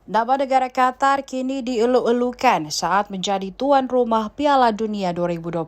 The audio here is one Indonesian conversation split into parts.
Nama negara Qatar kini dieluk-elukan saat menjadi tuan rumah Piala Dunia 2022.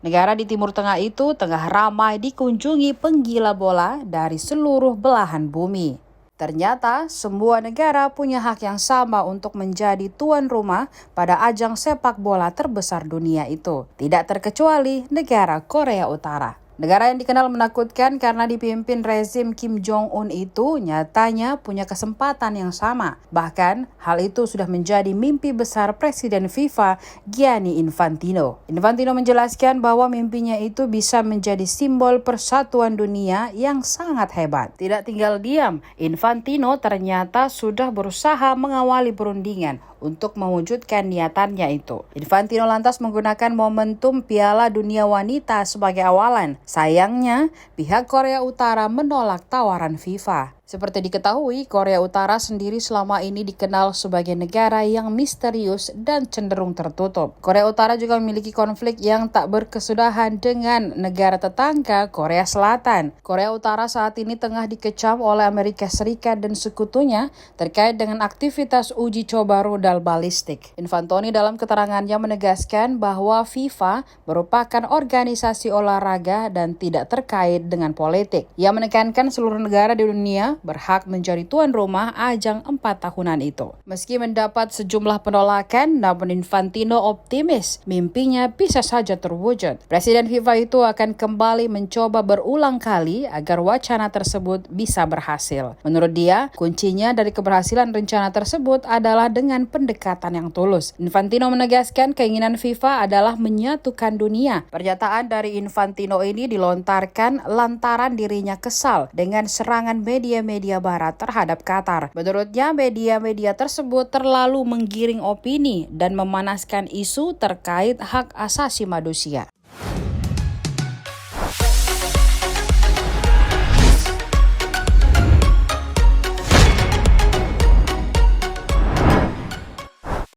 Negara di Timur Tengah itu tengah ramai dikunjungi penggila bola dari seluruh belahan bumi. Ternyata semua negara punya hak yang sama untuk menjadi tuan rumah pada ajang sepak bola terbesar dunia itu, tidak terkecuali negara Korea Utara. Negara yang dikenal menakutkan karena dipimpin rezim Kim Jong-un itu nyatanya punya kesempatan yang sama. Bahkan, hal itu sudah menjadi mimpi besar Presiden FIFA Gianni Infantino. Infantino menjelaskan bahwa mimpinya itu bisa menjadi simbol persatuan dunia yang sangat hebat. Tidak tinggal diam, Infantino ternyata sudah berusaha mengawali perundingan untuk mewujudkan niatannya itu. Infantino lantas menggunakan momentum Piala Dunia Wanita sebagai awalan. Sayangnya, pihak Korea Utara menolak tawaran FIFA. Seperti diketahui, Korea Utara sendiri selama ini dikenal sebagai negara yang misterius dan cenderung tertutup. Korea Utara juga memiliki konflik yang tak berkesudahan dengan negara tetangga Korea Selatan. Korea Utara saat ini tengah dikecam oleh Amerika Serikat dan sekutunya terkait dengan aktivitas uji coba rudal balistik. Infantino dalam keterangannya menegaskan bahwa FIFA merupakan organisasi olahraga dan tidak terkait dengan politik. Ia menekankan seluruh negara di dunia berhak menjadi tuan rumah ajang 4 tahunan itu. Meski mendapat sejumlah penolakan, namun Infantino optimis mimpinya bisa saja terwujud. Presiden FIFA itu akan kembali mencoba berulang kali agar wacana tersebut bisa berhasil. Menurut dia, kuncinya dari keberhasilan rencana tersebut adalah dengan pendekatan yang tulus. Infantino menegaskan keinginan FIFA adalah menyatukan dunia. Pernyataan dari Infantino ini dilontarkan lantaran dirinya kesal dengan serangan media barat terhadap Qatar. Menurutnya, media-media tersebut terlalu menggiring opini dan memanaskan isu terkait hak asasi manusia.